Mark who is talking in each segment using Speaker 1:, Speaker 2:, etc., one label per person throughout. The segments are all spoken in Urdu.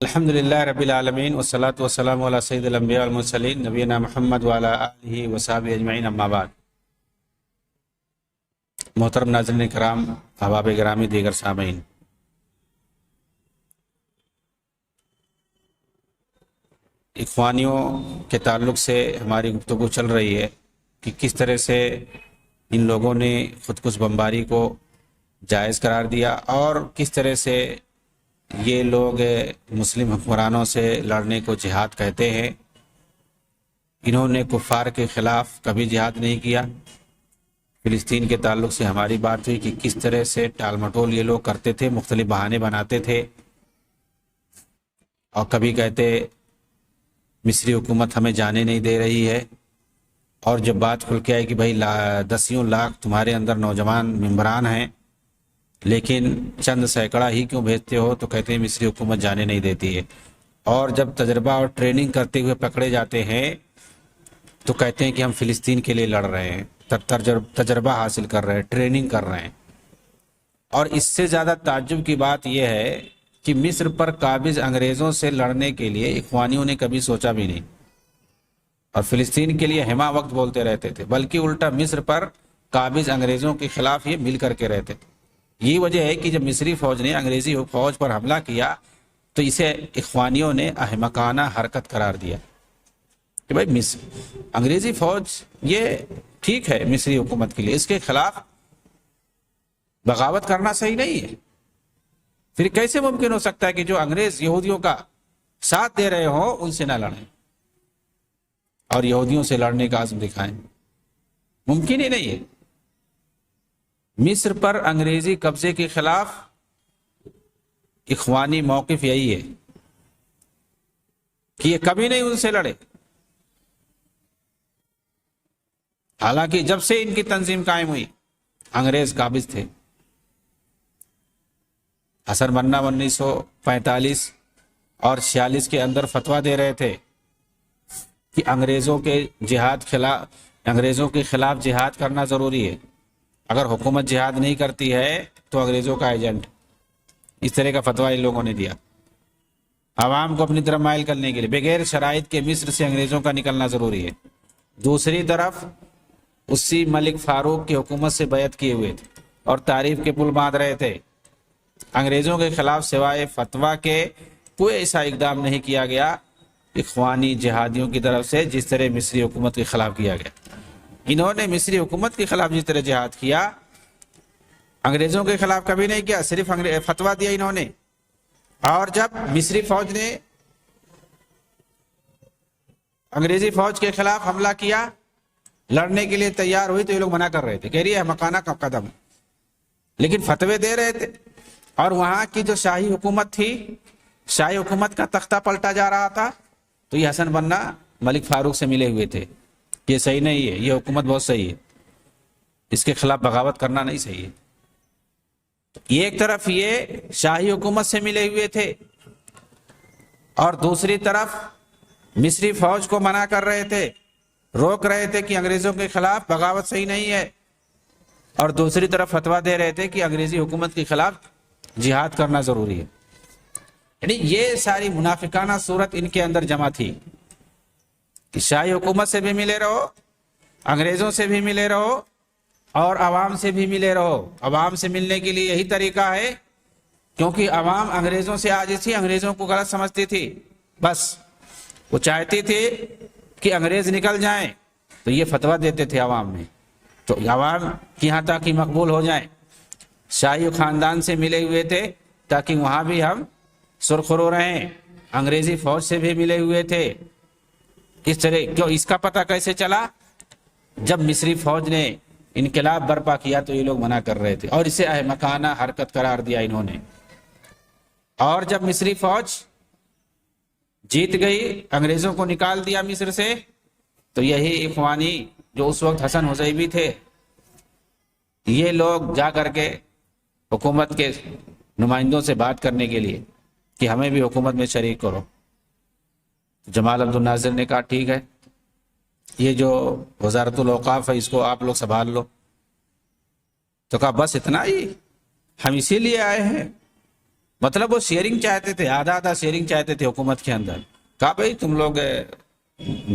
Speaker 1: الحمدللہ رب العالمین والصلاة والسلام علی سید الانبیاء والمرسلین نبینا محمد وعلی آلہ وصحبہ اجمعین اما بعد۔ محترم ناظرین کرام، احباب گرامی، دیگر سامعین، اخوانیوں کے تعلق سے ہماری گفتگو چل رہی ہے کہ کس طرح سے ان لوگوں نے خودکش بمباری کو جائز قرار دیا اور کس طرح سے یہ لوگ مسلم حکمرانوں سے لڑنے کو جہاد کہتے ہیں۔ انہوں نے کفار کے خلاف کبھی جہاد نہیں کیا۔ فلسطین کے تعلق سے ہماری بات ہوئی کہ کس طرح سے ٹال مٹول یہ لوگ کرتے تھے، مختلف بہانے بناتے تھے اور کبھی کہتے مصری حکومت ہمیں جانے نہیں دے رہی ہے، اور جب بات کھل کے آئے کہ بھائی دسیوں لاکھ تمہارے اندر نوجوان ممبران ہیں لیکن چند سینکڑا ہی کیوں بھیجتے ہو، تو کہتے ہیں مصری حکومت جانے نہیں دیتی ہے۔ اور جب تجربہ اور ٹریننگ کرتے ہوئے پکڑے جاتے ہیں تو کہتے ہیں کہ ہم فلسطین کے لیے لڑ رہے ہیں، تجربہ حاصل کر رہے ہیں، ٹریننگ کر رہے ہیں۔ اور اس سے زیادہ تعجب کی بات یہ ہے کہ مصر پر قابض انگریزوں سے لڑنے کے لیے اخوانیوں نے کبھی سوچا بھی نہیں، اور فلسطین کے لیے ہما وقت بولتے رہتے تھے، بلکہ الٹا مصر پر قابض انگریزوں کے خلاف یہ مل کر کے رہتے تھے۔ یہ وجہ ہے کہ جب مصری فوج نے انگریزی فوج پر حملہ کیا تو اسے اخوانیوں نے احمقانہ حرکت قرار دیا کہ بھائی انگریزی فوج یہ ٹھیک ہے مصری حکومت کے لیے، اس کے خلاف بغاوت کرنا صحیح نہیں ہے۔ پھر کیسے ممکن ہو سکتا ہے کہ جو انگریز یہودیوں کا ساتھ دے رہے ہوں ان سے نہ لڑیں اور یہودیوں سے لڑنے کا عزم دکھائیں؟ ممکن ہی نہیں ہے۔ مصر پر انگریزی قبضے کے خلاف اخوانی موقف یہی ہے کہ یہ کبھی نہیں ان سے لڑے، حالانکہ جب سے ان کی تنظیم قائم ہوئی انگریز قابض تھے۔ حسن بننا 1945 اور 46 کے اندر فتویٰ دے رہے تھے کہ انگریزوں کے خلاف جہاد کرنا ضروری ہے، اگر حکومت جہاد نہیں کرتی ہے تو انگریزوں کا ایجنٹ، اس طرح کا فتویٰ ان لوگوں نے دیا عوام کو اپنی طرف مائل کرنے کے لیے۔ بغیر شرائط کے مصر سے انگریزوں کا نکلنا ضروری ہے۔ دوسری طرف اسی ملک فاروق کی حکومت سے بیعت کیے ہوئے تھے اور تعریف کے پل باندھ رہے تھے۔ انگریزوں کے خلاف سوائے فتویٰ کے کوئی ایسا اقدام نہیں کیا گیا اخوانی جہادیوں کی طرف سے جس طرح مصری حکومت کے خلاف کیا گیا۔ انہوں نے مصری حکومت کے خلاف جس طرح جہاد کیا انگریزوں کے خلاف کبھی نہیں کیا، صرف فتویٰ دیا انہوں نے۔ اور جب مصری فوج نے انگریزی فوج کے خلاف حملہ کیا، لڑنے کے لیے تیار ہوئی، تو یہ لوگ منع کر رہے تھے، کہہ رہی ہے مکانہ کا قدم، لیکن فتوے دے رہے تھے۔ اور وہاں کی جو شاہی حکومت تھی، شاہی حکومت کا تختہ پلٹا جا رہا تھا، تو یہ حسن بننا ملک فاروق سے ملے ہوئے تھے، یہ صحیح نہیں ہے، یہ حکومت بہت صحیح ہے، اس کے خلاف بغاوت کرنا نہیں صحیح ہے۔ ایک طرف یہ شاہی حکومت سے ملے ہوئے تھے اور دوسری طرف مصری فوج کو منع کر رہے تھے، روک رہے تھے کہ انگریزوں کے خلاف بغاوت صحیح نہیں ہے، اور دوسری طرف فتویٰ دے رہے تھے کہ انگریزی حکومت کے خلاف جہاد کرنا ضروری ہے۔ یعنی یہ ساری منافقانہ صورت ان کے اندر جمع تھی کہ شاہی حکومت سے بھی ملے رہو، انگریزوں سے بھی ملے رہو، اور عوام سے بھی ملے رہو۔ عوام سے ملنے کے لیے یہی طریقہ ہے، کیونکہ عوام انگریزوں سے عاجز تھی، انگریزوں کو غلط سمجھتی تھی، بس وہ چاہتی تھی کہ انگریز نکل جائیں، تو یہ فتویٰ دیتے تھے عوام میں، تو عوام یہاں تک کہ مقبول ہو جائیں۔ شاہی خاندان سے ملے ہوئے تھے تاکہ وہاں بھی ہم سرخرو رہیں، انگریزی فوج سے بھی ملے ہوئے تھے۔ اس طرح کیوں؟ اس کا پتہ کیسے چلا؟ جب مصری فوج نے انقلاب برپا کیا تو یہ لوگ منع کر رہے تھے، اور اسے احمقانہ حرکت قرار دیا انہوں نے۔ اور جب مصری فوج جیت گئی، انگریزوں کو نکال دیا مصر سے، تو یہی اخوانی جو اس وقت حسن حزیبی تھے، یہ لوگ جا کر کے حکومت کے نمائندوں سے بات کرنے کے لیے کہ ہمیں بھی حکومت میں شریک کرو۔ جمال عبد الناصر نے کہا ٹھیک ہے، یہ جو وزارت الاوقاف ہے اس کو آپ لوگ سنبھال لو۔ تو کہا بس اتنا ہی، ہم اسی لیے آئے ہیں مطلب وہ شیئرنگ چاہتے تھے، آدھا آدھا شیئرنگ چاہتے تھے حکومت کے اندر. کہا بھائی تم لوگ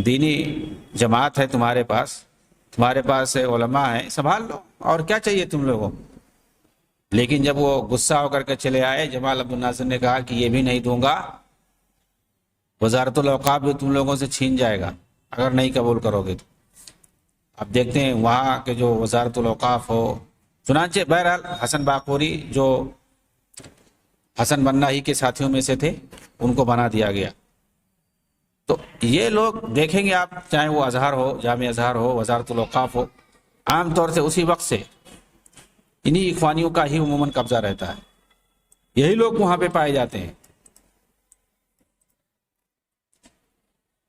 Speaker 1: دینی جماعت ہے تمہارے پاس علماء ہیں، سنبھال لو، اور کیا چاہیے تم لوگوں. لیکن جب وہ غصہ ہو کر کے چلے آئے، جمال عبد الناصر نے کہا کہ یہ بھی نہیں دوں گا، وزارت الاوقاف بھی تم لوگوں سے چھین جائے گا اگر نہیں قبول کرو گے تو. اب دیکھتے ہیں وہاں کے جو وزارت الاوقاف ہو، چنانچہ بہرحال حسن باقوری جو حسن بننا ہی کے ساتھیوں میں سے تھے ان کو بنا دیا گیا. تو یہ لوگ دیکھیں گے آپ، چاہے وہ ازہر ہو، جامع ازہر ہو، وزارت الاوقاف ہو، عام طور سے اسی وقت سے انہی اخوانیوں کا ہی عموماً قبضہ رہتا ہے، یہی لوگ وہاں پہ پائے جاتے ہیں.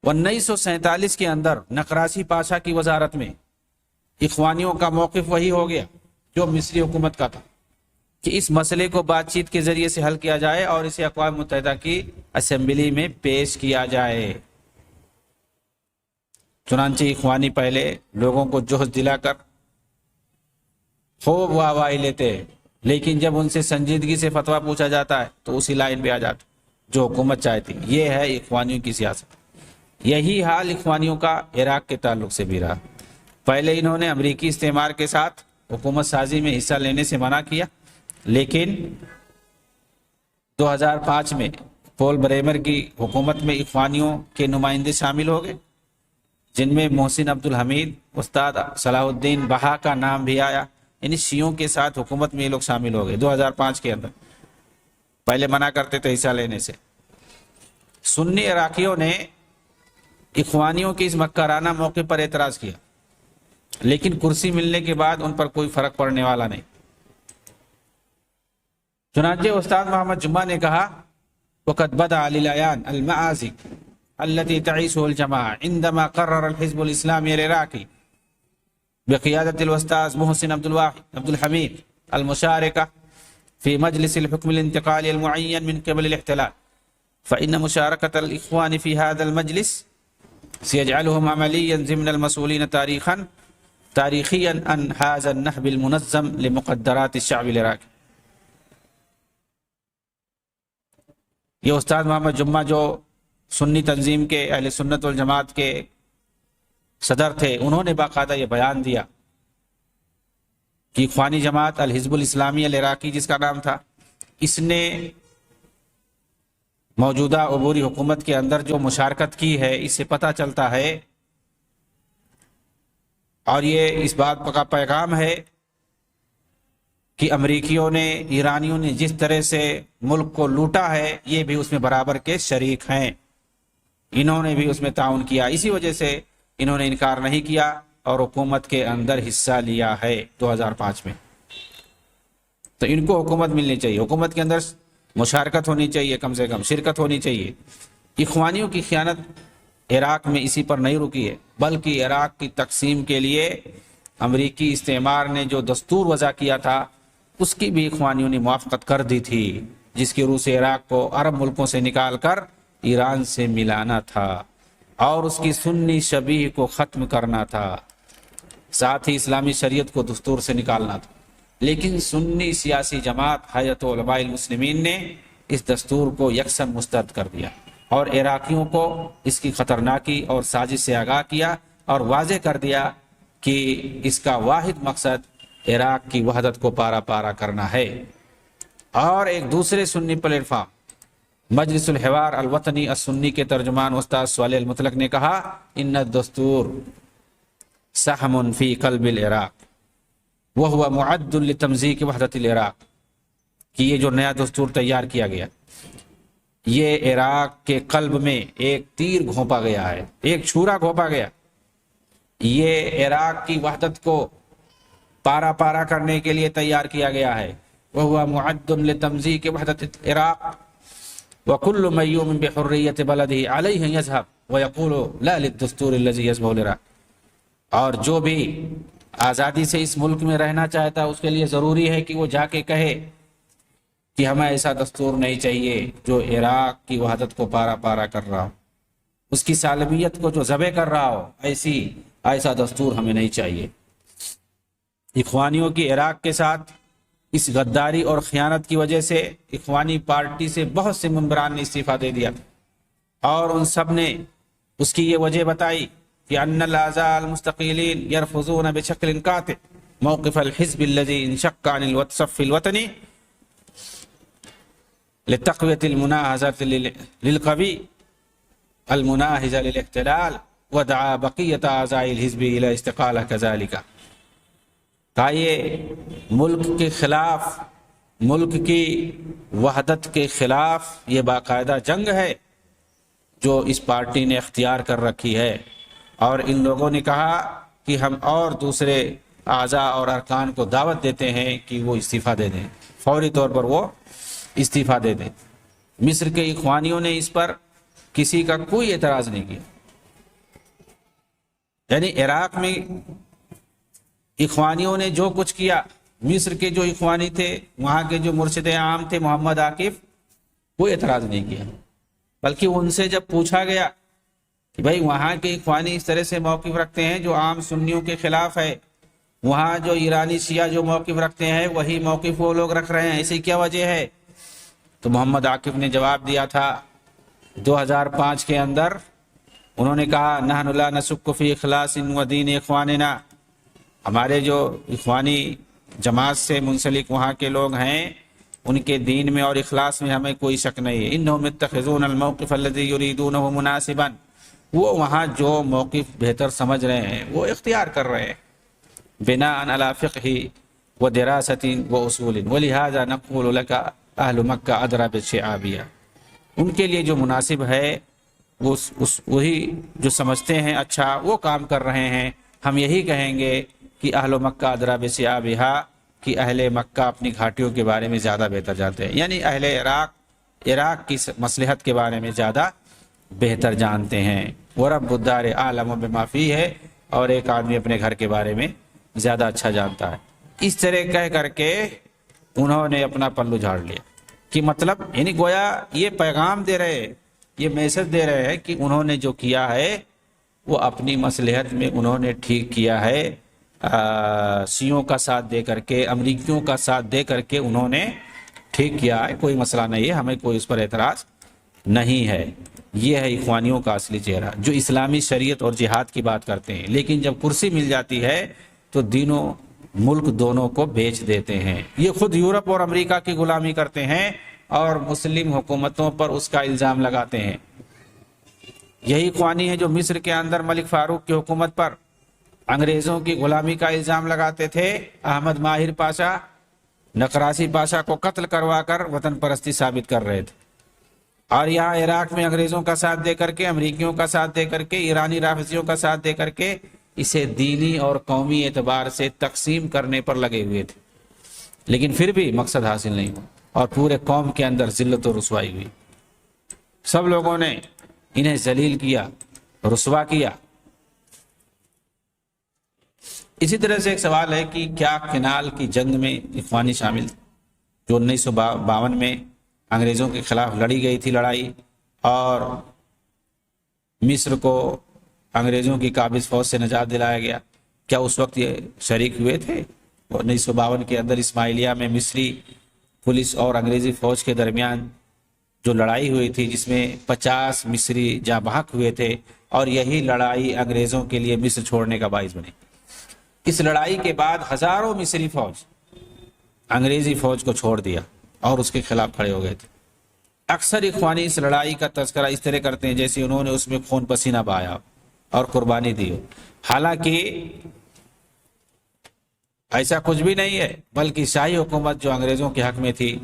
Speaker 1: 1947 کے اندر نقراسی پاشا کی وزارت میں اخوانیوں کا موقف وہی ہو گیا جو مصری حکومت کا تھا کہ اس مسئلے کو بات چیت کے ذریعے سے حل کیا جائے اور اسے اقوام متحدہ کی اسمبلی میں پیش کیا جائے. چنانچہ اخوانی پہلے لوگوں کو جوش دلا کر خوب واہ واہی لیتے، لیکن جب ان سے سنجیدگی سے فتویٰ پوچھا جاتا ہے تو اسی لائن پہ آ جاتے جو حکومت چاہتی. یہ ہے اخوانیوں کی سیاست. یہی حال اخوانیوں کا عراق کے تعلق سے بھی رہا. پہلے انہوں نے امریکی استعمار کے ساتھ حکومت سازی میں حصہ لینے سے منع کیا، لیکن 2005 میں پول بریمر کی حکومت میں اخوانیوں کے نمائندے شامل ہو گئے، جن میں محسن عبد الحمید، استاد صلاح الدین بہا کا نام بھی آیا. یعنی شیعوں کے ساتھ حکومت میں یہ لوگ شامل ہو گئے 2005 کے اندر. پہلے منع کرتے تھے حصہ لینے سے. سنی عراقیوں نے اخوانیوں کے اس مکرانہ موقع پر اعتراض کیا، لیکن کرسی ملنے کے بعد ان پر کوئی فرق پڑنے والا نہیں. چنانچہ استاد محمد جمعہ نے کہا وقد بدأ للعيان المآزق التي تعيشها الجماعة عندما قرر الحزب الإسلامي العراقي بقيادة الأستاذ محسن عبد الحميد المشاركة في مجلس الحكم الانتقالي المعين من قبل الاحتلال، فإن مشاركة الإخوان في هذا المجلس سيجعلهم عمليا ضمن المسؤولين تاريخيا عن هذا النهب المنظم لمقدرات الشعب العراقي. یہ استاد محمد جمعہ جو سنی تنظیم کے اہل سنت والجماعت کے صدر تھے، انہوں نے باقاعدہ یہ بیان دیا کہ اخوانی جماعت الحزب الاسلامی العراقی جس کا نام تھا، اس نے موجودہ عبوری حکومت کے اندر جو مشارکت کی ہے، اس سے پتہ چلتا ہے اور یہ اس بات کا پیغام ہے کہ امریکیوں نے، ایرانیوں نے جس طرح سے ملک کو لوٹا ہے، یہ بھی اس میں برابر کے شریک ہیں، انہوں نے بھی اس میں تعاون کیا. اسی وجہ سے انہوں نے انکار نہیں کیا اور حکومت کے اندر حصہ لیا ہے 2005 میں. تو ان کو حکومت ملنی چاہیے، حکومت کے اندر مشارکت ہونی چاہیے، کم سے کم شرکت ہونی چاہیے. اخوانیوں کی خیانت عراق میں اسی پر نہیں رکی ہے، بلکہ عراق کی تقسیم کے لیے امریکی استعمار نے جو دستور وضع کیا تھا اس کی بھی اخوانیوں نے موافقت کر دی تھی، جس کی روح سے عراق کو عرب ملکوں سے نکال کر ایران سے ملانا تھا اور اس کی سنی شبیہ کو ختم کرنا تھا، ساتھ ہی اسلامی شریعت کو دستور سے نکالنا تھا. لیکن سنی سیاسی جماعت حیات علماء المسلمین نے اس دستور کو یکساں مسترد کر دیا اور عراقیوں کو اس کی خطرناکی اور سازش سے آگاہ کیا اور واضح کر دیا کہ اس کا واحد مقصد عراق کی وحدت کو پارا پارا کرنا ہے. اور ایک دوسرے سنی پلیٹ فارم مجلس الحوار الوطنی السنی کے ترجمان استاد صالح المطلق نے کہا ان الدستور سہم فی قلب العراق وہو معد لتمزیق وحدت العراق، کہ یہ جو نیا دستور تیار کیا گیا یہ عراق کے قلب میں ایک تیر گھونپا گیا ہے، ایک چھورا گھونپا گیا. یہ عراق کی وحدت کو پارا پارا کرنے کے لیے تیار کیا گیا ہے. وہو معد لتمزیق وحدت العراق وكل من يؤمن بحرية بلده عليه يذهب ويقول لا للدستور الذي يشبه العراق. اور جو بھی آزادی سے اس ملک میں رہنا چاہتا ہے اس کے لیے ضروری ہے کہ وہ جا کے کہے کہ ہمیں ایسا دستور نہیں چاہیے جو عراق کی وحدت کو پارا پارا کر رہا ہو، اس کی سالمیت کو جو ذبح کر رہا ہو، ایسا دستور ہمیں نہیں چاہیے. اخوانیوں کی عراق کے ساتھ اس غداری اور خیانت کی وجہ سے اخوانی پارٹی سے بہت سے ممبران نے استعفیٰ دے دیا، اور ان سب نے اس کی یہ وجہ بتائی کہ ان الاعضاء المستقلین یرفضون بشکل قاطع موقف الحزب الذي انشق عن الصف الوطنی لتقویة المناهضة للقوی المناهض للاحتلال ودعا بقیت اعضاء الحزب الى استقالہ كذلك. کہا یہ ملک کے خلاف، ملک کی وحدت کے خلاف یہ باقاعدہ جنگ ہے جو اس پارٹی نے اختیار کر رکھی ہے، اور ان لوگوں نے کہا کہ ہم اور دوسرے اعضاء اور ارکان کو دعوت دیتے ہیں کہ وہ استعفیٰ دے دیں، فوری طور پر وہ استعفیٰ دے دیں. مصر کے اخوانیوں نے اس پر کسی کا کوئی اعتراض نہیں کیا. یعنی عراق میں اخوانیوں نے جو کچھ کیا، مصر کے جو اخوانی تھے، وہاں کے جو مرشد عام تھے محمد عاکف، کوئی اعتراض نہیں کیا، بلکہ ان سے جب پوچھا گیا کہ بھائی وہاں کے اخوانی اس طرح سے موقف رکھتے ہیں جو عام سنیوں کے خلاف ہے، وہاں جو ایرانی شیعہ جو موقف رکھتے ہیں وہی موقف وہ لوگ رکھ رہے ہیں، ایسی کیا وجہ ہے؟ تو محمد عاکف نے جواب دیا تھا 2005 کے اندر، انہوں نے کہا نحن لا نشک فی اخلاص و دین اخواننا، ہمارے جو اخوانی جماعت سے منسلک وہاں کے لوگ ہیں ان کے دین میں اور اخلاص میں ہمیں کوئی شک نہیں ہے. انہم یتخذون الموقف الذی یریدونہ مناسبا، وہ وہاں جو موقف بہتر سمجھ رہے ہیں وہ اختیار کر رہے ہیں بناء علی فقہ و دراست و اصول، ولہذا نقول لک اہل مکہ ادری بالشعابیہ. ان کے لیے جو مناسب ہے وہی جو سمجھتے ہیں اچھا وہ کام کر رہے ہیں. ہم یہی کہیں گے کہ اہل مکہ ادری بشعابہا، کہ اہل مکہ اپنی گھاٹیوں کے بارے میں زیادہ بہتر جانتے ہیں، یعنی اہل عراق کی مصلحت کے بارے میں زیادہ بہتر جانتے ہیں. ورب الدار عالم بما فیہ ہے، اور ایک آدمی اپنے گھر کے بارے میں زیادہ اچھا جانتا ہے. اس طرح کہہ کر کے انہوں نے اپنا پلو جھاڑ لیا. کہ مطلب یعنی گویا یہ پیغام دے رہے، یہ میسج دے رہے ہیں کہ انہوں نے جو کیا ہے وہ اپنی مصلحت میں انہوں نے ٹھیک کیا ہے، شیعوں کا ساتھ دے کر کے، امریکیوں کا ساتھ دے کر کے انہوں نے ٹھیک کیا ہے، کوئی مسئلہ نہیں ہے، ہمیں کوئی اس پر اعتراض نہیں ہے. یہ ہے اخوانیوں کا اصلی چہرہ، جو اسلامی شریعت اور جہاد کی بات کرتے ہیں، لیکن جب کرسی مل جاتی ہے تو دینوں ملک دونوں کو بیچ دیتے ہیں. یہ خود یورپ اور امریکہ کی غلامی کرتے ہیں اور مسلم حکومتوں پر اس کا الزام لگاتے ہیں. یہی اخوانی ہیں جو مصر کے اندر ملک فاروق کی حکومت پر انگریزوں کی غلامی کا الزام لگاتے تھے. احمد ماہر پاشا نقراسی پاشا کو قتل کروا کر وطن پرستی ثابت کر رہے تھے، اور یہاں عراق میں انگریزوں کا ساتھ دے کر کے، امریکیوں کا ساتھ دے کر کے، ایرانی رافضیوں کا ساتھ دے کر کے اسے دینی اور قومی اعتبار سے تقسیم کرنے پر لگے ہوئے تھے. لیکن پھر بھی مقصد حاصل نہیں ہوا اور پورے قوم کے اندر ذلت و رسوائی ہوئی. سب لوگوں نے انہیں ذلیل کیا، رسوا کیا. اسی طرح سے ایک سوال ہے کہ کیا کنال کی جنگ میں اخوانی شامل تھے، جو 1952 میں انگریزوں کے خلاف لڑی گئی تھی لڑائی، اور مصر کو انگریزوں کی قابض فوج سے نجات دلایا گیا. کیا اس وقت یہ شریک ہوئے تھے؟ 1952 کے اندر اسماعیلیہ میں مصری پولیس اور انگریزی فوج کے درمیان جو لڑائی ہوئی تھی، جس میں 50 مصری جاں بحق ہوئے تھے، اور یہی لڑائی انگریزوں کے لیے مصر چھوڑنے کا باعث بنی. اس لڑائی کے بعد ہزاروں مصری فوج انگریزی فوج کو چھوڑ دیا اور اس کے خلاف کھڑے ہو گئے تھے. اکثر اخوانی اس لڑائی کا تذکرہ اس طرح کرتے ہیں جیسے انہوں نے اس میں خون پسینہ بہایا اور قربانی دی ہو، حالانکہ ایسا کچھ بھی نہیں ہے. بلکہ شاہی حکومت جو انگریزوں کے حق میں تھی،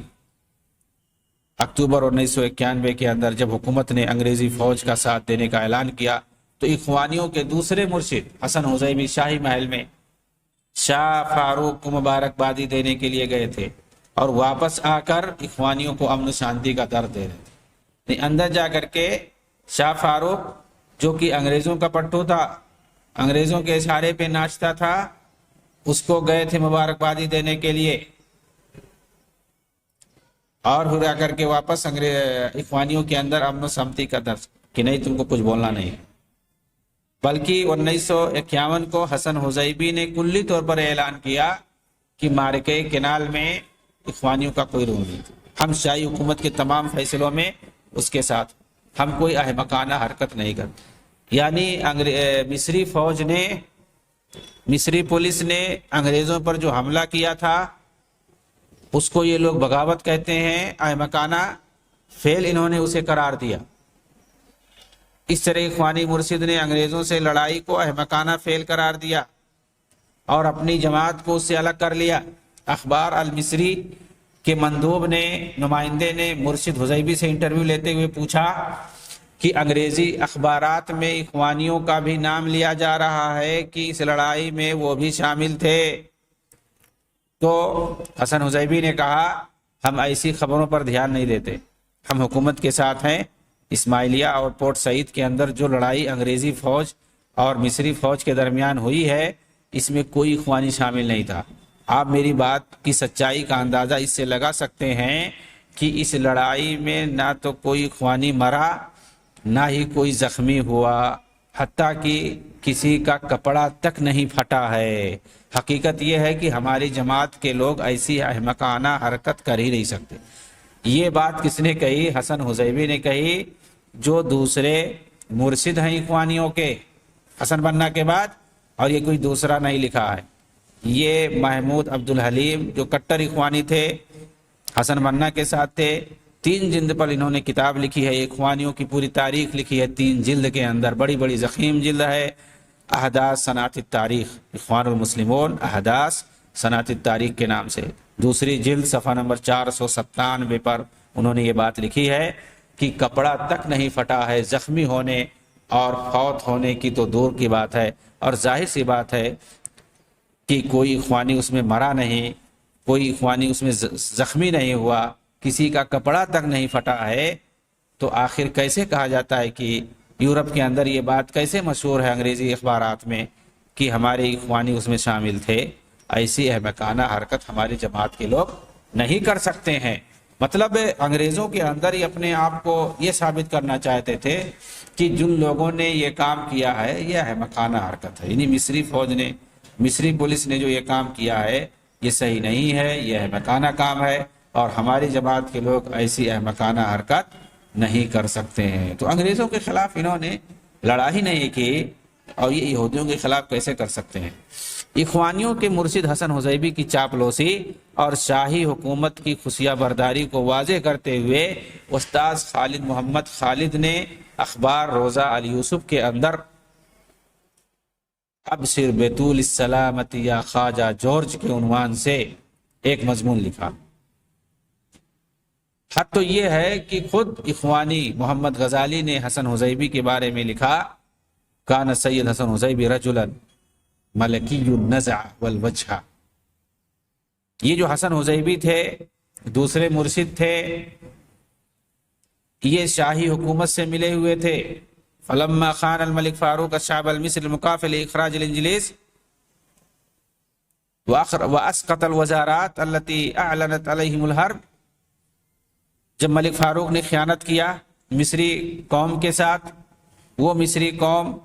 Speaker 1: اکتوبر 1991 کے اندر جب حکومت نے انگریزی فوج کا ساتھ دینے کا اعلان کیا تو اخوانیوں کے دوسرے مرشد حسن حزیمی شاہی محل میں شاہ فاروق کو مبارکبادی دینے کے لیے گئے تھے، اور واپس آ کر اخوانیوں کو امن و شانتی کا درد دے رہے تھے. اندر جا کر کے شاہ فاروق جو کہ انگریزوں کا پٹھو تھا، انگریزوں کے اشارے پہ ناچتا تھا، اس کو گئے تھے مبارکبادی دینے کے لیے، اور پھر آ کر کے واپس اخوانیوں کے اندر امن و سمتی کا درد کہ نہیں تم کو کچھ بولنا نہیں. بلکہ 1951 کو حسن حزیبی نے کلی طور پر اعلان کیا کہ مارکے کنال میں اخوانیوں کا کوئی رول نہیں تھا، ہم شاہی حکومت کے تمام فیصلوں میں اس کے ساتھ، ہم کوئی احمقانہ حرکت نہیں کرتے۔ یعنی مصری فوج نے، مصری پولیس نے انگریزوں پر جو حملہ کیا تھا اس کو یہ لوگ بغاوت کہتے ہیں، احمقانہ فعل انہوں نے اسے قرار دیا۔ اس طرح اخوانی مرشد نے انگریزوں سے لڑائی کو احمقانہ فعل قرار دیا اور اپنی جماعت کو اس سے الگ کر لیا۔ اخبار المصری کے مندوب نے، نمائندے نے مرشد حزیبی سے انٹرویو لیتے ہوئے پوچھا کہ انگریزی اخبارات میں اخوانیوں کا بھی نام لیا جا رہا ہے کہ اس لڑائی میں وہ بھی شامل تھے؟ تو حسن حزیبی نے کہا ہم ایسی خبروں پر دھیان نہیں دیتے، ہم حکومت کے ساتھ ہیں۔ اسماعیلیہ اور پورٹ سعید کے اندر جو لڑائی انگریزی فوج اور مصری فوج کے درمیان ہوئی ہے اس میں کوئی اخوانی شامل نہیں تھا۔ آپ میری بات کی سچائی کا اندازہ اس سے لگا سکتے ہیں کہ اس لڑائی میں نہ تو کوئی اخوانی مرا نہ ہی کوئی زخمی ہوا، حتیٰ کہ کسی کا کپڑا تک نہیں پھٹا ہے۔ حقیقت یہ ہے کہ ہماری جماعت کے لوگ ایسی احمقانہ حرکت کر ہی نہیں سکتے۔ یہ بات کس نے کہی؟ حسن حزیبی نے کہی، جو دوسرے مرشد ہیں اخوانیوں کے حسن بننا کے بعد، اور یہ کوئی دوسرا نہیں لکھا ہے، یہ محمود عبدالحلیم جو کٹر اخوانی تھے، حسن بننا کے ساتھ تھے، 3 جلد پر انہوں نے کتاب لکھی ہے، اخوانیوں کی پوری تاریخ لکھی ہے 3 جلد کے اندر، بڑی بڑی ضخیم جلد ہے۔ احداث صنعت التاریخ، اخوان المسلمون احداث صنعت التاریخ کے نام سے، دوسری جلد صفحہ نمبر 497 پر انہوں نے یہ بات لکھی ہے کہ کپڑا تک نہیں پھٹا ہے، زخمی ہونے اور فوت ہونے کی تو دور کی بات ہے، اور ظاہر سی بات ہے کہ کوئی اخوانی اس میں مرا نہیں، کوئی اخوانی اس میں زخمی نہیں ہوا، کسی کا کپڑا تک نہیں پھٹا ہے، تو آخر کیسے کہا جاتا ہے کہ یورپ کے اندر یہ بات کیسے مشہور ہے انگریزی اخبارات میں کہ ہمارے اخوانی اس میں شامل تھے؟ ایسی احمقانہ حرکت ہماری جماعت کے لوگ نہیں کر سکتے ہیں۔ مطلب انگریزوں کے اندر ہی اپنے آپ کو یہ ثابت کرنا چاہتے تھے کہ جن لوگوں نے یہ کام کیا ہے یہ احمقانہ حرکت ہے، یعنی مصری فوج نے، مصری پولیس نے جو یہ کام کیا ہے یہ صحیح نہیں ہے، یہ احمقانہ کام ہے، اور ہماری جماعت کے لوگ ایسی احمقانہ حرکت نہیں کر سکتے ہیں۔ تو انگریزوں کے خلاف انہوں نے لڑائی نہیں کی، اور یہ یہودیوں کے خلاف کیسے کر سکتے ہیں؟ اخوانیوں کے مرشد حسن حزیبی کی چاپلوسی اور شاہی حکومت کی خفیہ برداری کو واضح کرتے ہوئے استاذ خالد محمد خالد نے اخبار روزہ الیوسف کے اندر ابشر بطول السلامت یا خواجہ جارج کے عنوان سے ایک مضمون لکھا۔ حد تو یہ ہے کہ خود اخوانی محمد غزالی نے حسن حزیبی کے بارے میں لکھا، کان سید حسن حزیبی رجلا ملکی النزع والوجہ۔ یہ جو حسن حزیبی تھے، دوسرے مرشد تھے، یہ شاہی حکومت سے ملے ہوئے تھے۔ فلما خان الملک فاروق الشعب المصری المکافل اخراج الانجلیز واسقط الوزارات التي اعلنت علیہم الحرب، جب ملک فاروق نے خیانت کیا مصری قوم کے ساتھ، وہ مصری قوم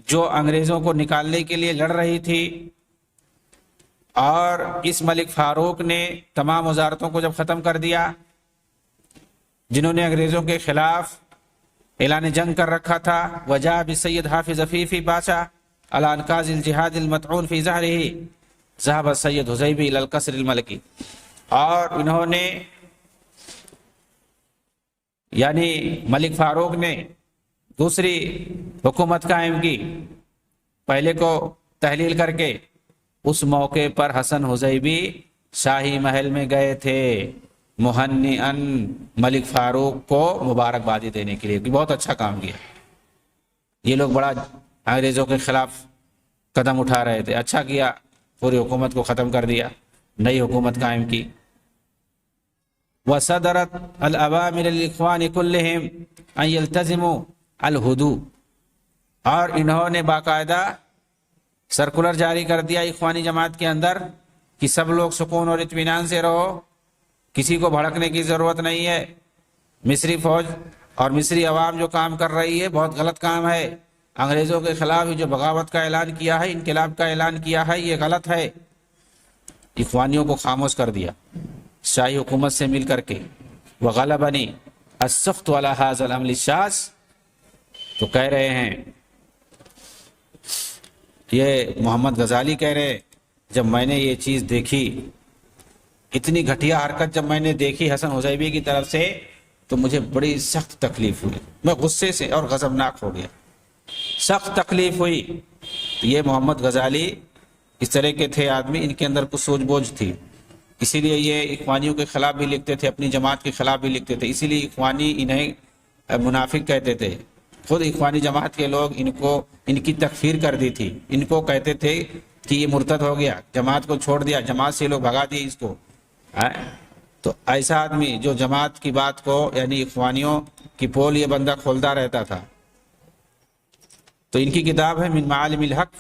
Speaker 1: جو انگریزوں کو نکالنے کے لیے لڑ رہی تھی، اور اس ملک فاروق نے تمام وزارتوں کو جب ختم کر دیا، جنہوں نے انگریزوں کے خلاف اعلان جنگ کر رکھا تھا، وجاء بالسید حافظ عفیفی باشا علی انقاذ الجہاد المطعون فی ظہرہ ذهب السید حزیبی الی القصر الملکی، اور انہوں نے یعنی ملک فاروق نے دوسری حکومت قائم کی، پہلے کو تحلیل کر کے۔ اس موقع پر حسن حزیبی شاہی محل میں گئے تھے مہنئن ملک فاروق کو مبارکبادی دینے کے لیے کہ بہت اچھا کام کیا، یہ لوگ بڑا انگریزوں کے خلاف قدم اٹھا رہے تھے، اچھا کیا، پوری حکومت کو ختم کر دیا، نئی حکومت قائم کی۔ وصدرت الاوامر للاخوان كلهم ان يلتزموا الحدود، اور انہوں نے باقاعدہ سرکولر جاری کر دیا اخوانی جماعت کے اندر کہ سب لوگ سکون اور اطمینان سے رہو، کسی کو بھڑکنے کی ضرورت نہیں ہے، مصری فوج اور مصری عوام جو کام کر رہی ہے بہت غلط کام ہے، انگریزوں کے خلاف جو بغاوت کا اعلان کیا ہے، انقلاب کا اعلان کیا ہے، یہ غلط ہے۔ اخوانیوں کو خاموش کر دیا شاہی حکومت سے مل کر کے. وغلبنی السخط علی ھذا العمل الشاذ، تو کہہ رہے ہیں یہ محمد غزالی کہہ رہے جب میں نے یہ چیز دیکھی، اتنی گھٹیا حرکت جب میں نے دیکھی حسن حزیبی کی طرف سے، تو مجھے بڑی سخت تکلیف ہوئی. میں غصے سے اور غضبناک ہو گیا، سخت تکلیف ہوئی. یہ محمد غزالی اس طرح کے تھے آدمی، ان کے اندر کچھ سوچ بوجھ تھی، اسی لیے یہ اخوانیوں کے خلاف بھی لکھتے تھے، اپنی جماعت کے خلاف بھی لکھتے تھے. اسی لیے اخوانی انہیں منافق کہتے تھے. خود اخوانی جماعت کے لوگ ان کی تکفیر کر دی تھی، ان کو کہتے تھے کہ یہ مرتد ہو گیا، جماعت کو چھوڑ دیا، جماعت سے لوگ بھگا دیے اس کو. تو ایسا آدمی جو جماعت کی بات کو یعنی اخوانیوں کی پول یہ بندہ کھولتا رہتا تھا. تو ان کی کتاب ہے من معالم الحق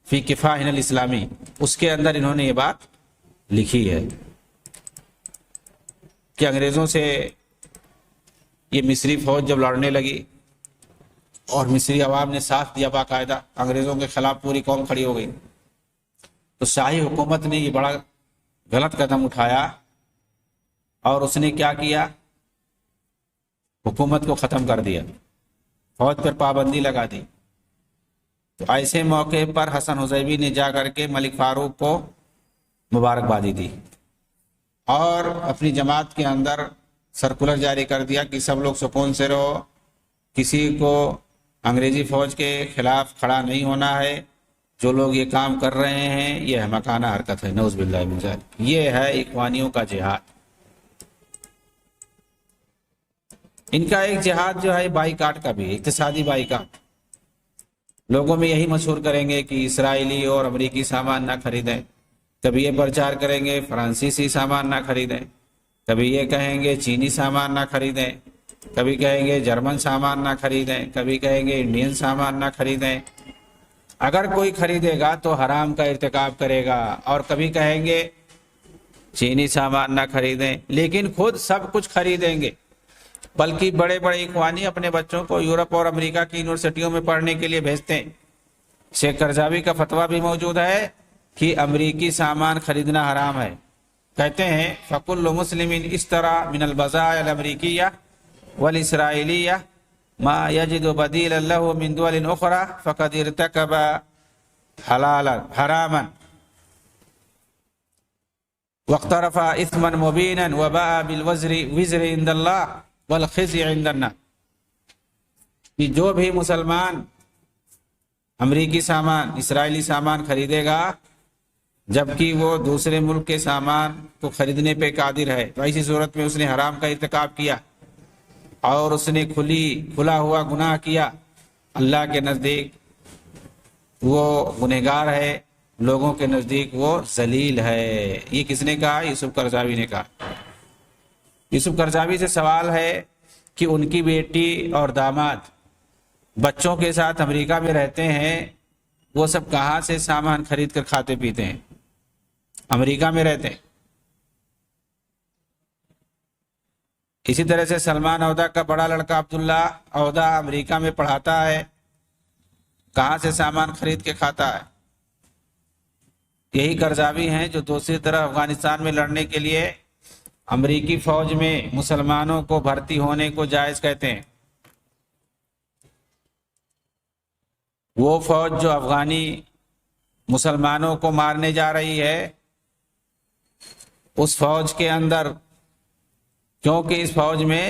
Speaker 1: فی کفاحنا الاسلامی، اس کے اندر انہوں نے یہ بات لکھی ہے کہ انگریزوں سے یہ مصری فوج جب لڑنے لگی اور مصری عوام نے ساتھ دیا باقاعدہ، انگریزوں کے خلاف پوری قوم کھڑی ہو گئی، تو شاہی حکومت نے یہ بڑا غلط قدم اٹھایا اور اس نے کیا کیا، حکومت کو ختم کر دیا، فوج پر پابندی لگا دی. تو ایسے موقع پر حسن حزیبی نے جا کر کے ملک فاروق کو مبارکبادی دی اور اپنی جماعت کے اندر سرکولر جاری کر دیا کہ سب لوگ سکون سے رہو، کسی کو انگریزی فوج کے خلاف کھڑا نہیں ہونا ہے، جو لوگ یہ کام کر رہے ہیں یہ احمقانہ حرکت ہے. نعوذ باللہ من ذالک. یہ ہے اخوانیوں کا جہاد. ان کا ایک جہاد جو ہے بائیکاٹ کا بھی، اقتصادی بائیکاٹ. لوگوں میں یہی مشہور کریں گے کہ اسرائیلی اور امریکی سامان نہ خریدیں، کبھی یہ پرچار کریں گے فرانسیسی سامان نہ خریدیں، کبھی یہ کہیں گے چینی سامان نہ خریدیں، کبھی کہیں گے جرمن سامان نہ خریدیں، کبھی کہیں گے انڈین سامان نہ خریدیں. اگر کوئی خریدے گا تو حرام کا ارتکاب کرے گا، اور کبھی کہیں گے چینی سامان نہ خریدیں، لیکن خود سب کچھ خریدیں گے. بلکہ بڑے بڑے اخوانی اپنے بچوں کو یورپ اور امریکہ کی یونیورسٹیوں میں پڑھنے کے لیے بھیجتے ہیں. شیخ کرزاوی کا فتویٰ بھی موجود ہے کہ امریکی سامان خریدنا حرام ہے. کہتے ہیں فَكُلُّ مُسْلِمٍ اشْتَرَى مِنَ الْبَضَائِعِ الْأَمْرِيكِيَّةِ وَالْإِسْرَائِيلِيَّةِ مَا يَجِدُ بَدِيلًا لَهُ مِنْ دُوَلٍ أُخْرَى فَقَدْ ارْتَكَبَ حَرَامًا وَاقْتَرَفَ إِثْمًا مُبِينًا وَبَاءَ بِالْوِزْرِ عِنْدَ اللَّهِ والخزي عند الناس. کہ جو بھی مسلمان امریکی سامان، اسرائیلی سامان خریدے گا جبکہ وہ دوسرے ملک کے سامان کو خریدنے پہ قادر ہے، تو ایسی صورت میں اس نے حرام کا ارتکاب کیا اور اس نے کھلا ہوا گناہ کیا. اللہ کے نزدیک وہ گنہگار ہے، لوگوں کے نزدیک وہ ذلیل ہے. یہ کس نے کہا؟ یوسف قرضاوی نے کہا. یوسف قرضاوی سے سوال ہے کہ ان کی بیٹی اور داماد بچوں کے ساتھ امریکہ میں رہتے ہیں، وہ سب کہاں سے سامان خرید کر کھاتے پیتے ہیں؟ امریکہ میں رہتے ہیں. اسی طرح سے سلمان عودہ کا بڑا لڑکا عبداللہ عودہ امریکہ میں پڑھاتا ہے، کہاں سے سامان خرید کے کھاتا ہے؟ یہی قرضاوی ہیں جو دوسری طرف افغانستان میں لڑنے کے لیے امریکی فوج میں مسلمانوں کو بھرتی ہونے کو جائز کہتے ہیں. وہ فوج جو افغانی مسلمانوں کو مارنے جا رہی ہے، اس فوج کے اندر، کیونکہ اس فوج میں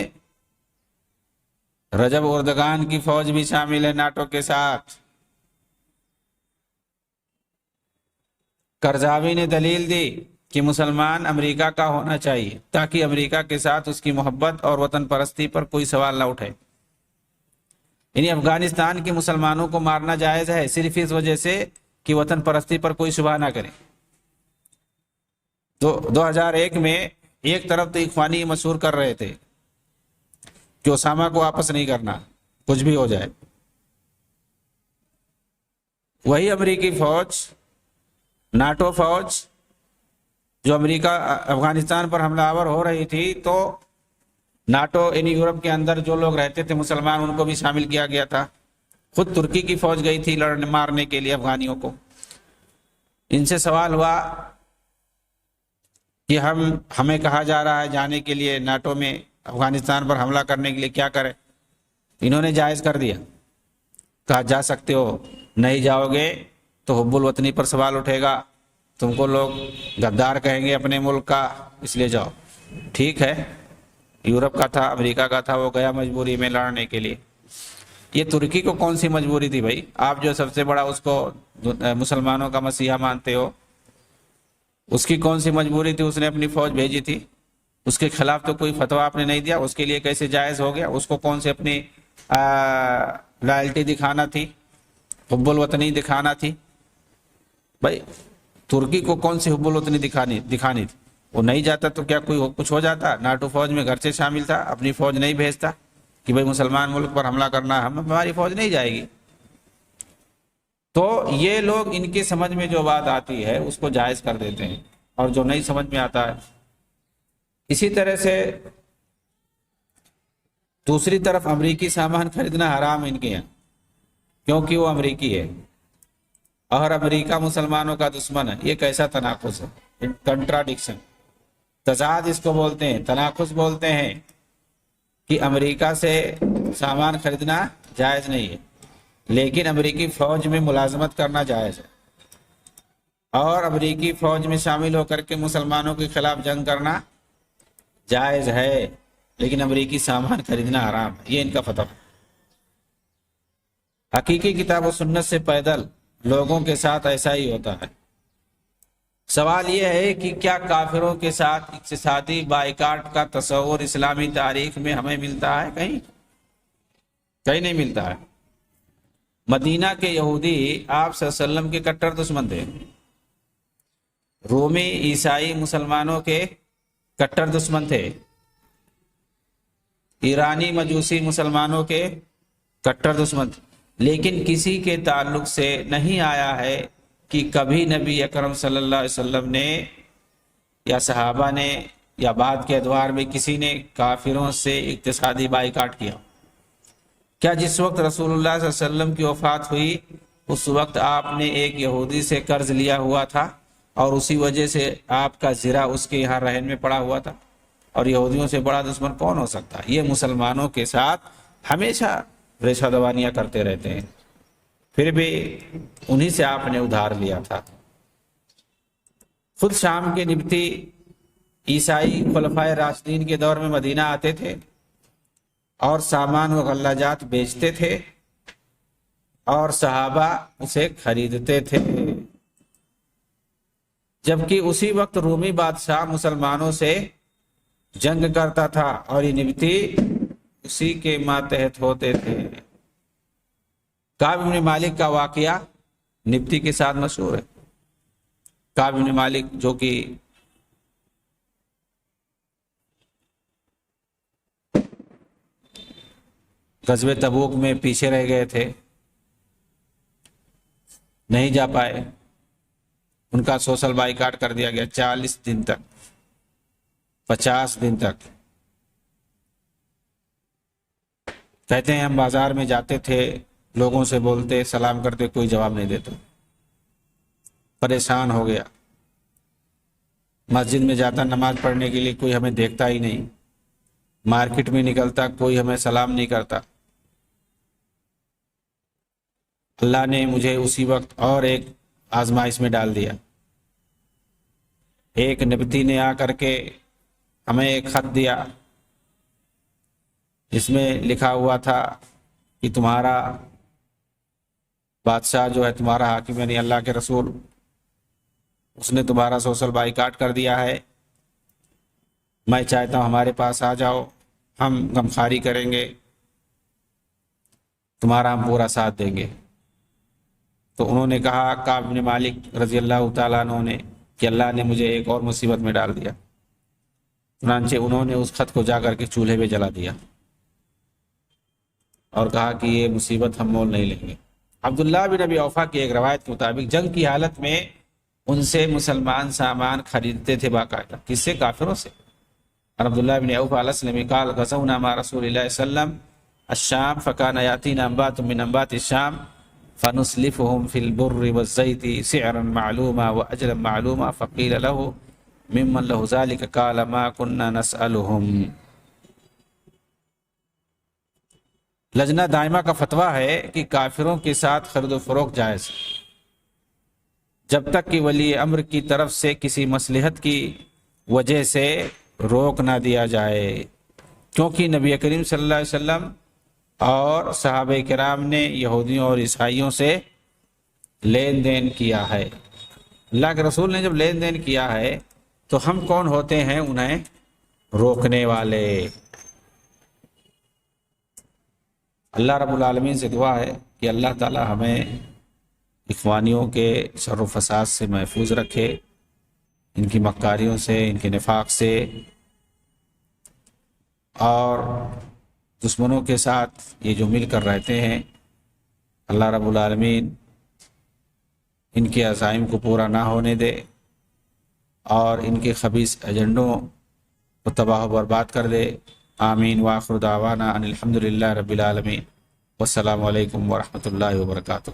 Speaker 1: رجب اردگان کی فوج بھی شامل ہے ناٹو کے ساتھ. قرضاوی نے دلیل دی کہ مسلمان امریکہ کا ہونا چاہیے تاکہ امریکہ کے ساتھ اس کی محبت اور وطن پرستی پر کوئی سوال نہ اٹھے. یعنی افغانستان کے مسلمانوں کو مارنا جائز ہے صرف اس وجہ سے کہ وطن پرستی پر کوئی شبہ نہ کرے. تو 2001 میں ایک طرف تو اخوانی مشہور کر رہے تھے کہ اسامہ کو واپس نہیں کرنا کچھ بھی ہو جائے، وہی امریکی فوج، ناٹو فوج جو امریکہ افغانستان پر حملہ آور ہو رہی تھی، تو ناٹو یعنی یورپ کے اندر جو لوگ رہتے تھے مسلمان ان کو بھی شامل کیا گیا تھا. خود ترکی کی فوج گئی تھی مارنے کے لیے افغانیوں کو. ان سے سوال ہوا کہ ہمیں کہا جا رہا ہے جانے کے لیے ناٹو میں، افغانستان پر حملہ کرنے کے لیے، کیا کریں؟ انہوں نے جائز کر دیا، کہا جا سکتے ہو، نہیں جاؤ گے تو حب الوطنی پر سوال اٹھے گا، تم کو لوگ غدار کہیں گے اپنے ملک کا، اس لیے جاؤ۔ ٹھیک ہے، یورپ کا تھا، امریکہ کا تھا، وہ گیا مجبوری میں لڑنے کے لیے۔ یہ ترکی کو کون سی مجبوری تھی بھائی؟ آپ جو سب سے بڑا اس کو مسلمانوں کا مسیحا مانتے ہو، اس کی کون سی مجبوری تھی؟ اس نے اپنی فوج بھیجی تھی، اس کے خلاف تو کوئی فتویٰ آپ نے نہیں دیا، اس کے لیے کیسے جائز ہو گیا؟ اس کو کون سی اپنی لائلٹی دکھانا تھی، حب الوطنی دکھانا تھی؟ بھائی ترکی کو کون سی حب الوطنی دکھانی تھی؟ وہ نہیں جاتا تو کیا کوئی کچھ ہو جاتا؟ ناٹو فوج میں گھر سے شامل تھا، اپنی فوج نہیں بھیجتا کہ بھائی مسلمان ملک پر حملہ کرنا ہے، ہماری فوج نہیں جائے گی۔ تو یہ لوگ ان کی سمجھ میں جو بات آتی ہے اس کو جائز کر دیتے ہیں، اور جو نہیں سمجھ میں آتا ہے۔ اسی طرح سے دوسری طرف امریکی سامان خریدنا حرام ان کے یہاں، کیونکہ وہ امریکی ہے اور امریکہ مسلمانوں کا دشمن ہے۔ یہ کیسا تناقض ہے، کنٹراڈکشن، تضاد اس کو بولتے ہیں، تناقض بولتے ہیں کہ امریکہ سے سامان خریدنا جائز نہیں ہے لیکن امریکی فوج میں ملازمت کرنا جائز ہے، اور امریکی فوج میں شامل ہو کر کے مسلمانوں کے خلاف جنگ کرنا جائز ہے لیکن امریکی سامان خریدنا حرام ہے۔ یہ ان کا فتویٰ۔ حقیقی کتاب و سنت سے پیدل لوگوں کے ساتھ ایسا ہی ہوتا ہے۔ سوال یہ ہے کہ کیا کافروں کے ساتھ اقتصادی بائیکاٹ کا تصور اسلامی تاریخ میں ہمیں ملتا ہے؟ کہیں نہیں ملتا ہے۔ مدینہ کے یہودی آپ صلی اللہ علیہ وسلم کے کٹر دشمن تھے، رومی عیسائی مسلمانوں کے کٹر دشمن تھے، ایرانی مجوسی مسلمانوں کے کٹر دشمن تھے، لیکن کسی کے تعلق سے نہیں آیا ہے کہ کبھی نبی اکرم صلی اللہ علیہ وسلم نے یا صحابہ نے یا بعد کے ادوار میں کسی نے کافروں سے اقتصادی بائیکاٹ کیا۔ کیا جس وقت رسول اللہ صلی اللہ علیہ وسلم کی وفات ہوئی اس وقت آپ نے ایک یہودی سے قرض لیا ہوا تھا اور اسی وجہ سے آپ کا زرہ اس کے یہاں رہن میں پڑا ہوا تھا؟ اور یہودیوں سے بڑا دشمن کون ہو سکتا ہے؟ یہ مسلمانوں کے ساتھ ہمیشہ ریشہ دوانیاں کرتے رہتے ہیں، پھر بھی انہی سے آپ نے ادھار لیا تھا۔ خود شام کے نبطی عیسائی خلفائے راشدین کے دور میں مدینہ آتے تھے اور سامان و غلہ بیچتے تھے اور صحابہ اسے خریدتے تھے، جبکہ اسی وقت رومی بادشاہ مسلمانوں سے جنگ کرتا تھا اور یہ نبطی اسی کے ماتحت ہوتے تھے۔ کعب بن مالک کا واقعہ نبطی کے ساتھ مشہور ہے۔ کعب بن مالک جو کہ غزوہ تبوک میں پیچھے رہ گئے تھے، نہیں جا پائے، ان کا سوشل بائیکاٹ کر دیا گیا 40 دن تک، 50 دن تک۔ کہتے ہیں ہم بازار میں جاتے تھے، لوگوں سے بولتے، سلام کرتے، کوئی جواب نہیں دیتا، پریشان ہو گیا۔ مسجد میں جاتا نماز پڑھنے کے لیے، کوئی ہمیں دیکھتا ہی نہیں، مارکیٹ میں نکلتا، کوئی ہمیں سلام نہیں کرتا۔ اللہ نے مجھے اسی وقت اور ایک آزمائش میں ڈال دیا۔ ایک نبتی نے آ کر کے ہمیں ایک خط دیا جس میں لکھا ہوا تھا کہ تمہارا بادشاہ جو ہے، تمہارا حاکم یعنی اللہ کے رسول، اس نے تمہارا سوشل بائیکاٹ کر دیا ہے، میں چاہتا ہوں ہمارے پاس آ جاؤ، ہم غمخواری کریں گے، تمہارا ہم پورا ساتھ دیں گے۔ تو انہوں نے کہا، کعب بن مالک رضی اللہ تعالیٰ عنہ نے، کہ اللہ نے مجھے ایک اور مصیبت میں ڈال دیا۔ چنانچہ انہوں نے اس خط کو جا کر کے چولہے پہ جلا دیا اور کہا کہ یہ مصیبت ہم مول نہیں لیں گے۔ عبداللہ بن ابی اوفا کی ایک روایت کے مطابق جنگ کی حالت میں ان سے مسلمان سامان خریدتے تھے باقاعدہ۔ کس سے؟ کافروں سے۔ اور عبداللہ بن اوفا الاسلمی قال غزونا مع رسول اللہ صلی اللہ علیہ وسلم الشام فكان ياتينا انبات من انبات الشام فنسلفهم في البر والزيت سعرا معلوما واجلا معلوما فقيل له ممن لہ ذالک قال ما کننا نسألہم۔ لجنہ دائمہ کا فتویٰ ہے کہ کافروں کے ساتھ خرید و فروخت جائز جب تک کہ ولی امر کی طرف سے کسی مصلحت کی وجہ سے روک نہ دیا جائے، کیونکہ نبی کریم صلی اللہ علیہ وسلم اور صحابہ کرام نے یہودیوں اور عیسائیوں سے لین دین کیا ہے۔ اللہ کے رسول نے جب لین دین کیا ہے تو ہم کون ہوتے ہیں انہیں روکنے والے؟ اللہ رب العالمین سے دعا ہے کہ اللہ تعالی ہمیں اخوانیوں کے شر و فساد سے محفوظ رکھے، ان کی مکاریوں سے، ان کے نفاق سے، اور دشمنوں کے ساتھ یہ جو مل کر رہتے ہیں، اللہ رب العالمین ان کے عزائم کو پورا نہ ہونے دے اور ان کے خبیث ایجنڈوں کو تباہ و برباد کر دے۔ آمین وآخر دعوانا ان الحمدللہ رب العالمین، والسلام علیکم ورحمۃ اللہ وبرکاتہ۔